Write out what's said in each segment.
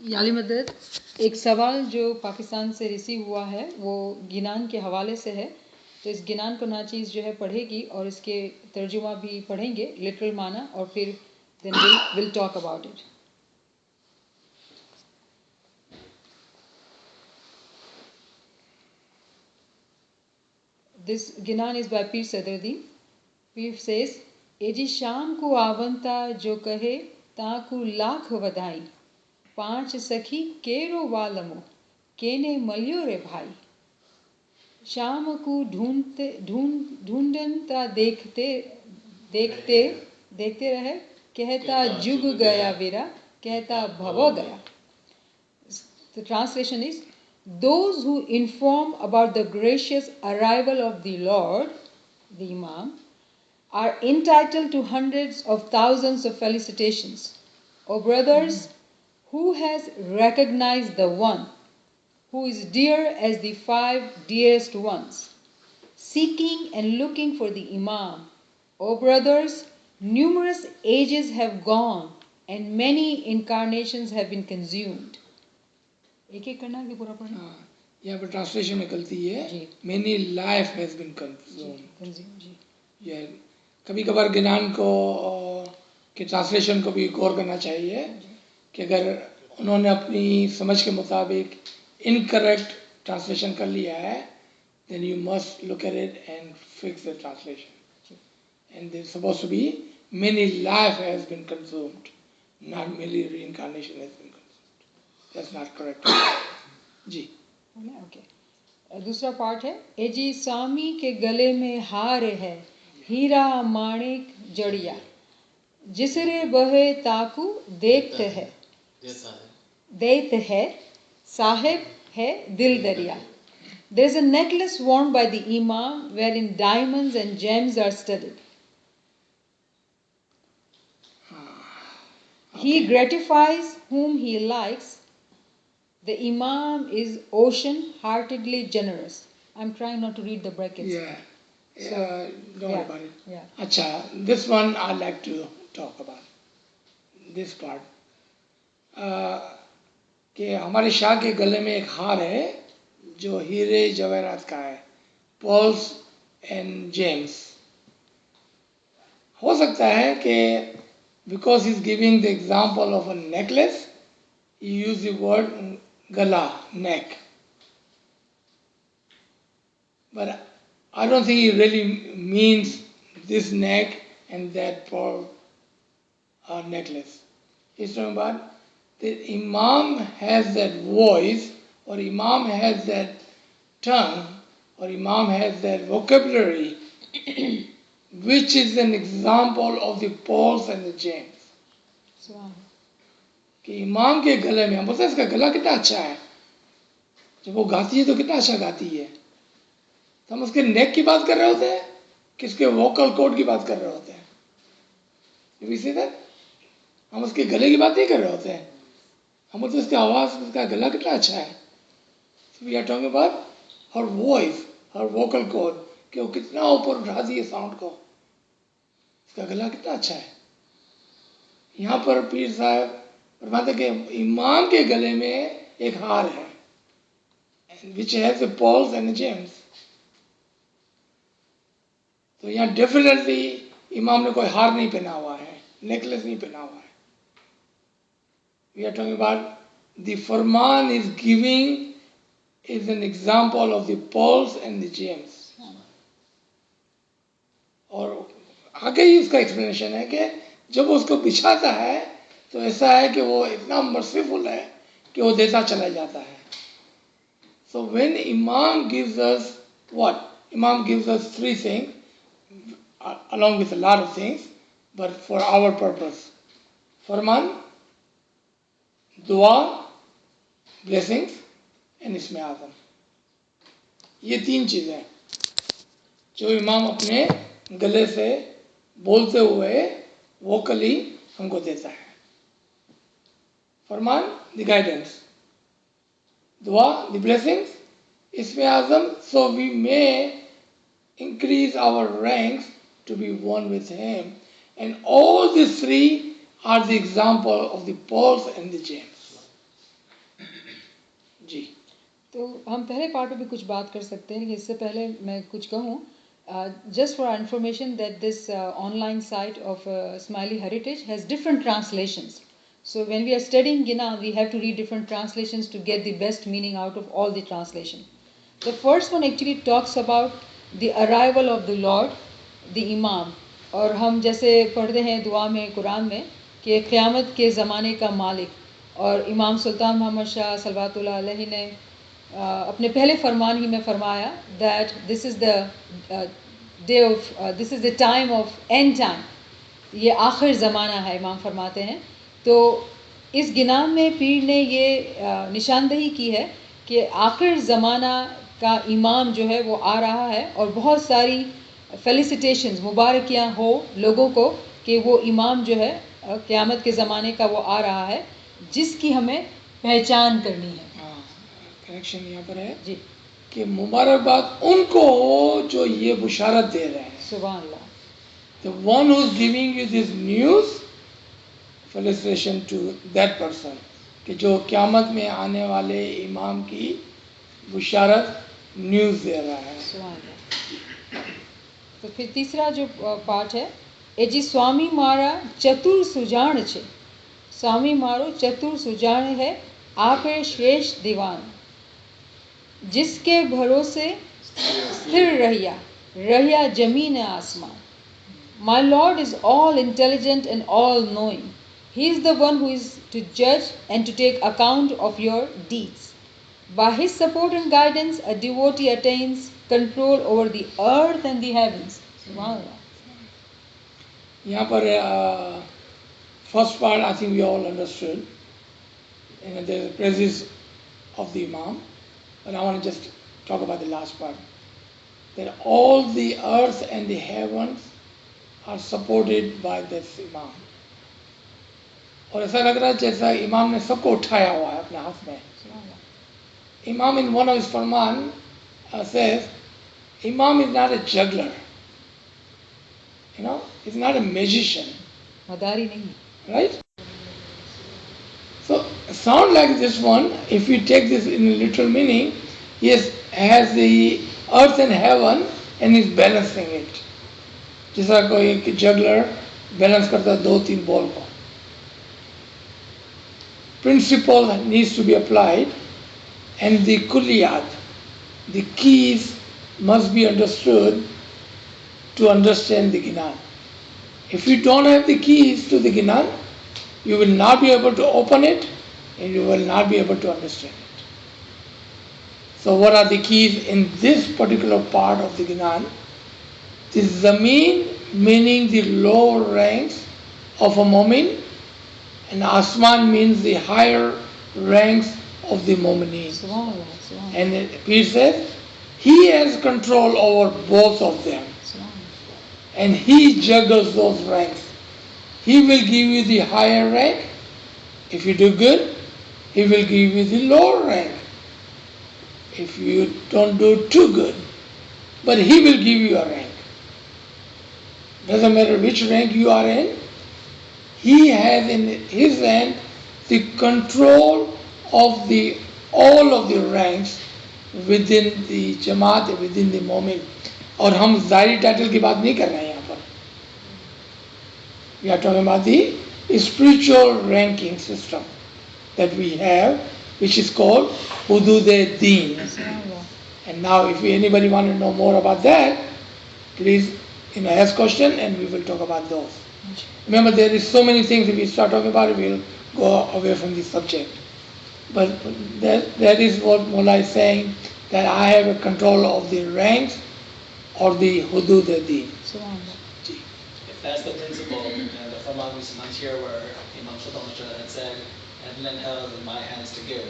याली मदद एक सवाल जो पाकिस्तान से रिसीव हुआ है वो गिनान के हवाले से है। तो इस गिनान को नाचीज़ जो है पढ़ेगी और इसके तर्जुमा भी पढ़ेंगे, लिटरल माना, और फिर then we'll talk about it. This Ginan is by Pir Sadruddin. Pir says, एजी शाम को आवंता जो कहे ताकू लाख वधाई, पांच सखी केरो वालमो केने मलियो रे भाई। शाम को ढूंढता देखते देखते देखते रहे, कहता जुग गया वीरा, कहता भव गया. The translation is, those who inform about the gracious arrival of the Lord, the Imam, are entitled to hundreds of thousands of felicitations. O brothers, who has recognized the one who is dear as the five dearest ones, seeking and looking for the Imam? O brothers, numerous ages have gone and many incarnations have been consumed. एक एक करना कि पूरा पढ़ना? यहाँ पर translation में गलती है, many life has been consumed. ये कभी कभार गिनान को के ट्रांसलेशन को भी गौर करना चाहिए कि अगर उन्होंने अपनी समझ के मुताबिक इनकरेक्ट ट्रांसलेशन कर लिया है, then you must look at it and fix the translation. And there's supposed to be many life has been consumed, not merely reincarnation has been consumed. That's not correct. जी. Okay. दूसरा part है, एजी स्वामी के गले में हार है, हीरा माणिक जड़िया, जिसरे बहे ताकू देखते है, देते है, साहिब है दिल दरिया. There is a necklace worn by the Imam wherein diamonds and gems are studded. He gratifies whom he likes. The Imam is ocean-heartedly generous. I'm trying not to read the brackets. Yeah. Don't worry about it. Yeah. Acha, this one I'd like to talk about. This part. कि हमारे शाह के गले में एक हार है जो हीरे जवाहरात का है, pearls and gems. हो सकता है कि because he's giving the example of a necklace, he used the word gala, neck. But I don't think he really means this neck and that pearl necklace. He's talking about the Imam has that voice, or Imam has that tongue, or Imam has that vocabulary, which is an example of the pearls and the gems. कि इमाम के गले में, हम बोलते हैं इसका गला कितना अच्छा है, जब वो गाती है तो कितना अच्छा गाती है, तो हम उसके नेक की बात कर रहे होते हैं कि उसके वोकल कोड की बात कर रहे होते हैं. You see that? हम उसके गले की बात नहीं कर रहे होते हैं, हम बोलते हैं उसकी आवाज़, उसका गला कितना अच्छा है. So we are talking about her voice, her vocal cord, कि वो कितना ऊपर उठाती है साउंड को, उसका गला कितना अच्छा है. यहाँ पर पीर साहब फरमाते कि इमाम के गले में एक हार है, which has the pearls and the gems. तो यहाँ डेफिनेटली इमाम ने कोई हार नहीं पहना हुआ है, नेकलेस नहीं पहना हुआ है. We are talking about the Farman is giving is an example of the pearls and the gems. और आगे ही उसका एक्सप्लेनेशन है कि जब उसको बिछाता है तो ऐसा है कि वो इतना मर्सीफुल है कि वो देता चला जाता है. So when Imam gives us what? Imam gives us three things, along with a lot of things, but for our purpose. Farman, dua, blessings, and इसमें आज़म. ये तीन चीज़ें जो इमाम अपने गले से बोलते हुए वोकली हमको देता है. फरमान, the guidance, dua, the blessings, इसमें आज़म, so we may increase our ranks to be one with him. And all these three are the example of the pearls and the gems. जी। तो हम पहले पार्ट में भी कुछ बात कर सकते हैं, लेकिन इससे पहले मैं कुछ कहूँ, just for our information that this online site of Smiley Heritage has different translations. So when we are studying Ginan, we have to read different translations to get the best meaning out of all the translation. The first one actually talks about the arrival of the Lord, the Imam. और हम जैसे पढ़ते हैं दुआ में, कुरान में, कि क़यामत के ज़माने का मालिक और इमाम सुल्तान मोहम्मद शाह सल्लल्लाहु अलैहि ने अपने पहले फरमान ही में फरमाया that this is the day of this is the time of end time. ये आखिर ज़माना है, इमाम फरमाते हैं. तो इस गिनान में पीर ने ये निशानदही की है कि आखिर ज़माना का इमाम जो है वो आ रहा है, और बहुत सारी फेलिसिटेशंस, मुबारकियाँ हो लोगों को कि वो इमाम जो है क़यामत के ज़माने का वो आ रहा है, जिसकी हमें पहचान करनी है. कनेक्शन यहाँ पर है जी, कि मुबारकबाद उनको हो जो ये बुशारत दे रहे हैं. सुभान अल्लाह. The one who is giving you this news, felicitation to that person, कि जो क़यामत में आने वाले इमाम की बुशारत न्यूज़ दे रहा है. सुभान अल्लाह. तो फिर तीसरा जो पाठ है, ए जी स्वामी मारा चतुर सुजान छे. स्वामी मारो चतुर सुजान है, आपे श्रेष्ठ दीवान. जिसके भरोसे स्थिर रहिया, रहिया जमीन आसमान. My Lord is all intelligent and all knowing. He is the one who is to judge and to take account of your deeds. By his support and guidance, a devotee attains control over the earth and the heavens. Subhanallah. यहाँ पर first part I think we all understood. And the praises of the Imam. But I want to just talk about the last part. That all the earth and the heavens are supported by this Imam. और ऐसा लग रहा है जैसा इमाम ने सबको उठाया हुआ है अपने हाथ में. Imam in one of his farman says, Imam is not a juggler. You know, he's not a magician. मदारी नहीं. Right? So, sound like this one, if we take this in a literal meaning, he has the earth and heaven and is balancing it. जैसा कोई juggler balance करता है 2-3 ball को. Principle needs to be applied, and the kulliyat, the keys must be understood to understand the Ginan. If you don't have the keys to the Ginan, you will not be able to open it and you will not be able to understand it. So what are the keys in this particular part of the Ginan? The Zameen meaning the lower ranks of a Mu'min, and Asman means the higher ranks of the Mu'mineen. And he says, he has control over both of them. And he juggles those ranks. He will give you the higher rank. If you do good, he will give you the lower rank. If you don't do too good, but he will give you a rank. Doesn't matter which rank you are in, he has in his hand the control of all of the ranks within the Jamaat, within the Mu'min. और हम ज़ाहिरी title की बात नहीं कर रहे हैं यहाँ पर. We are talking about the spiritual ranking system that we have, which is called Hudud-e-Deen. And now if anybody want to know more about that, please ask question and we will talk about those. Remember, there is so many things, if we start talking about it, we will go away from the subject. But that is what Mullah is saying, that I have a control of the ranks or the Hudud-e-Deen. If that's the principle, the Farman we sometimes hear where Imam Sultan had said, heaven and hell is in my hands to give.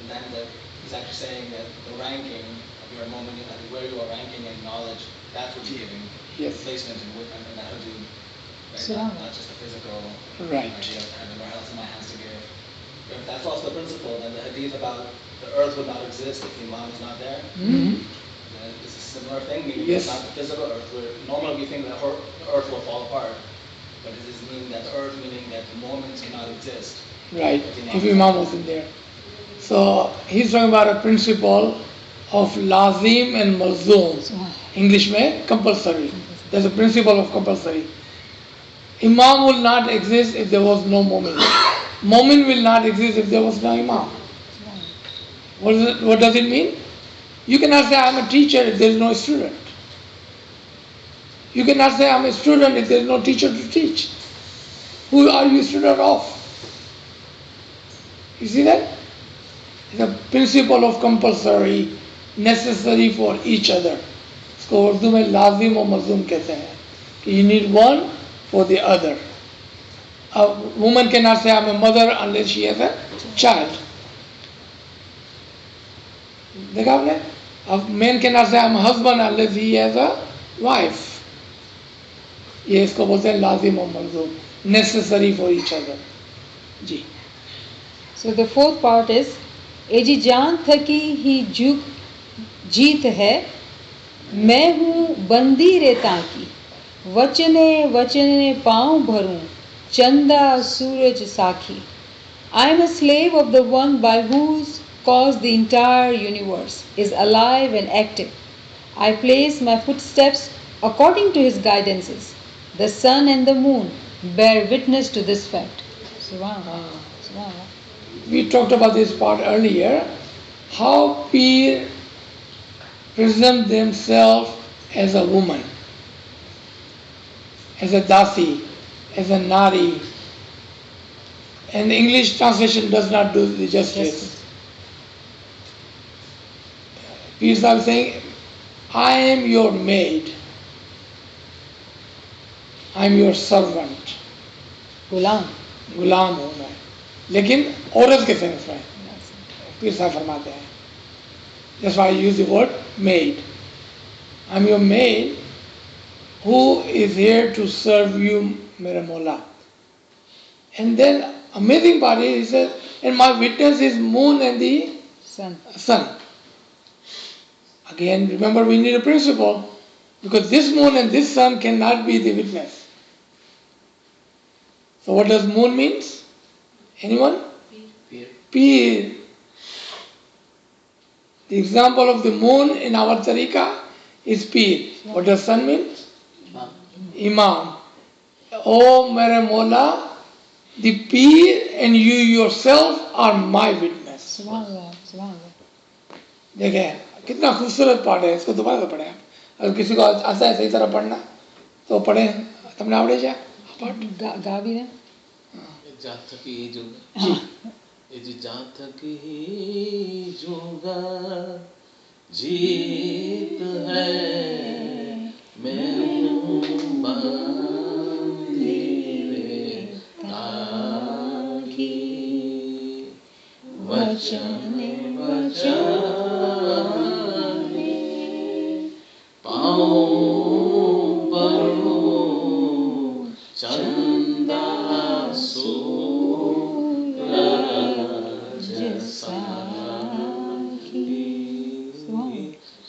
And then he's actually saying that the ranking of your moment, where you are ranking in knowledge, that's what you're giving placement in that Hudud. Right? Not just the physical idea of heaven or hell is in my hands to give. If that's also the principle, then the hadith about the earth would not exist if the Imam is not there. It's a similar thing, meaning it's not the physical earth. Where normally we think that the earth will fall apart, but it is meaning that the earth, meaning that the moments cannot exist. Right, if Imam wasn't there. So he's talking about a principle of lazim and malzoom. English में compulsory. There's a principle of compulsory. Imam will not exist if there was no Momin. Momin will not exist if there was no Imam. What does it mean? You cannot say I'm a teacher if there is no student. You cannot say I'm a student if there is no teacher to teach. Who are you a student of? You see that? The principle of compulsory, necessary for each other. इसको उर्दू में लाजिम और मज़ूम कहते हैं कि you need one for the other. A woman cannot say I'm a mother unless she has a child. देखा आपने? A man cannot say I'm a husband unless he has a wife. ये इसको बोलते हैं लाजिम और मज़ूम, necessary for each other. Ji. So the fourth part is एजी जान थकी ही जुग जीत है, मैं हूँ बंदी रेता की, वचने वचने पाँव भरूं, चंदा सूरज साखी. I am a slave of the one by whose cause the entire universe is alive and active. I place my footsteps according to his guidances. The sun and the moon bear witness to this fact. Subhanallah. Subhanallah. We talked about this part earlier, how Peer present themselves as a woman, as a dasi, as a nari. And the English translation does not do the justice. Peer Sahib saying, I am your maid, I am your servant. गुलाम. गुलाम हूँ मैं, लेकिन औरत के sense में पीर साहब फरमाते हैं. That's why I use the word maid. I'm your maid who is here to serve you, मेरे मौला. And then amazing part is he says, and my witness is moon and the sun. Again, remember we need a principle, because this moon and this sun cannot be the witness. So what does moon means? Anyone? Peer. The example of the moon in our tariqah is peer. What does sun mean? Imam. Oh, mere Mola, the peer and you yourself are my witness. देखें कितना खूबसूरत पाठ है, इसको दोबारा से पढ़ें. अगर किसी को आता है सही तरह पढ़ना तो पढ़ें. तुमने आवड़े जा पाठ गा भी ना. जात की जुगा एजी जात की जुगा जीत है, मैं हूँ बंदी रेता की, वचने वचने पाँव भरूं, चंदा सूरज साखी,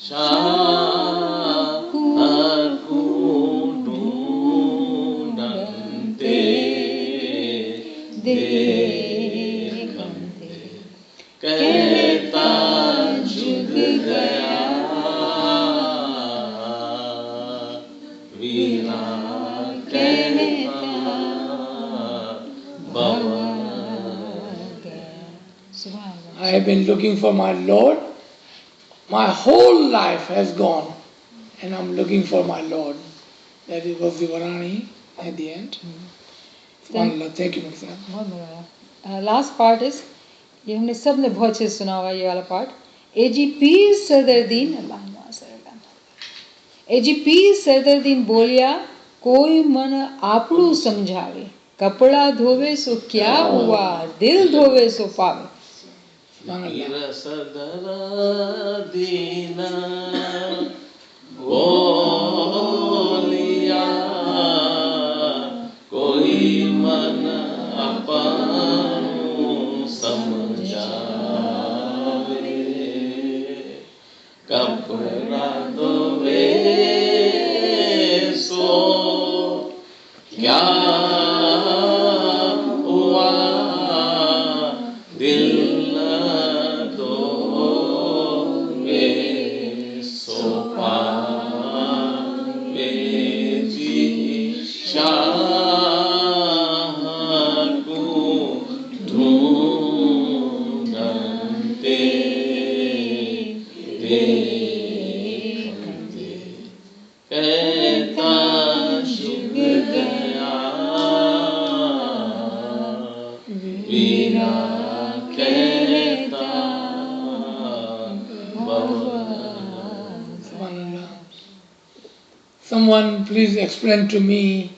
शाह को ढूंढते देखते, कहता जुग गया वीरा, कहता बाबा. I have been looking for my Lord. My whole life has gone and I'm looking for my Lord. That was the Varani at the end. SubhanAllah. Thank you, Mr. बहुत मजा आया. लास्ट पार्ट इज, ये हमने सब ने बहुत अच्छे सुना हुआ ये वाला पार्ट. एजी पीर सरदरदीन, अल्लाहुम्मा सल्लल्लाहु अलैहि वसल्लम. एजी पीर सरदरदीन बोलिया, कोई मन आपड़ू समझावे, कपड़ा धोवे सो क्या हुआ, दिल धोवे सो पावे. पीर सरदरदीन बोलिया, कोई मन आपनु समझावे, कपड़ा धोवे सो क्या हुआ, दिल कहता भव Subhanallah. Someone please explain to me,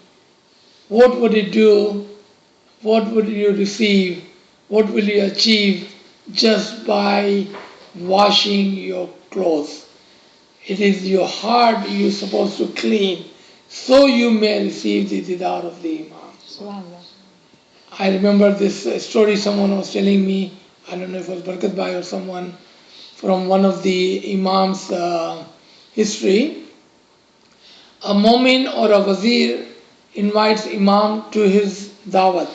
what would it do, what would you receive, what will you achieve just by washing your clothes? It is your heart you're supposed to clean, so you may receive the didar of the Imam. Subhanallah. I remember this story someone was telling me, I don't know if it was Barkat Bhai or someone, from one of the Imam's history. A Momin or a Wazir invites Imam to his dawat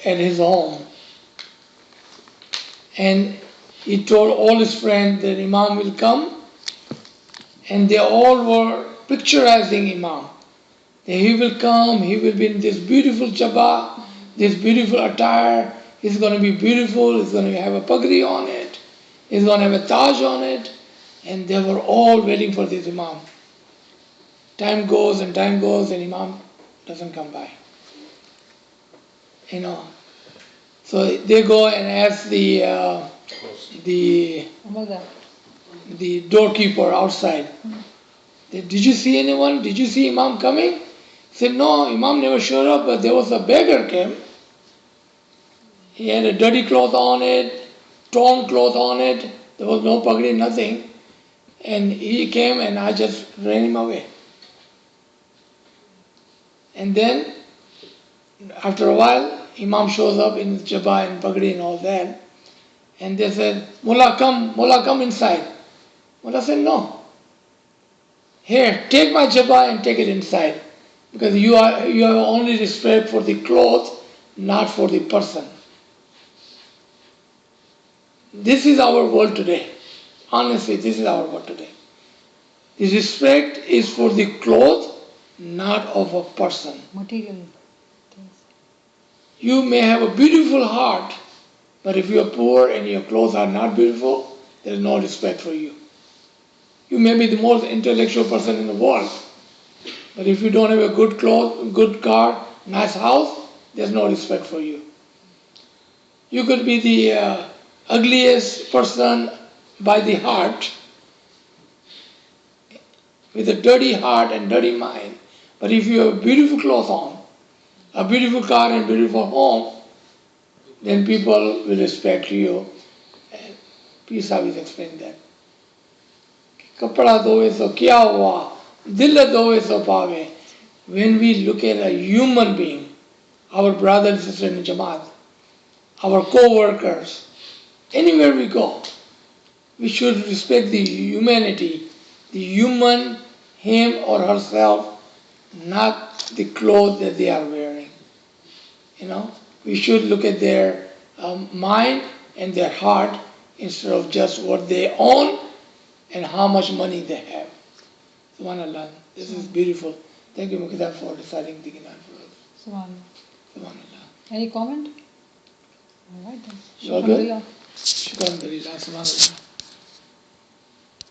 at his home. And he told all his friends that Imam will come, and they all were picturizing Imam. That he will come, he will be in this beautiful jabba, this beautiful attire, he's going to be beautiful, he's going to have a pagri on it, he's going to have a taj on it, and they were all waiting for this Imam. Time goes, and Imam doesn't come by. You know. So they go and ask the Amada. doorkeeper outside, did you see anyone? Did you see Imam coming? He said, no, Imam never showed up, but there was a beggar came. He had a dirty cloth on it, torn cloth on it, there was no pagri, nothing. And he came and I just ran him away. And then, after a while, Imam shows up in his jabba and pagri and all that. And they said, Mullah come inside. Mullah said, no. Here, take my jabba and take it inside. Because you have only respect for the clothes, not for the person. This is our world today. Honestly, this is our world today. The respect is for the clothes, not of a person. Material things. You may have a beautiful heart, but if you are poor and your clothes are not beautiful, there is no respect for you. You may be the most intellectual person in the world, but if you don't have a good clothes, good car, nice house, there's no respect for you. You could be the ugliest person by the heart, with a dirty heart and dirty mind, but if you have beautiful clothes on, a beautiful car and beautiful home, then people will respect you. And Peace Sabi explained that. Kapda dove so kya hua, dil dove so paave. When we look at a human being, our brother and sister in Jamaat, our co-workers, anywhere we go, we should respect the humanity, the human, him or herself, not the clothes that they are wearing. You know, we should look at their mind and their heart instead of just what they own and how much money they have. Subhanallah, this is beautiful. Thank you, Mukhidan, for reciting the Ginan for us. Subhanallah. Subhanallah. Any comment? All right then. You all good? Alhamdulillah. Shukran, Subhanallah.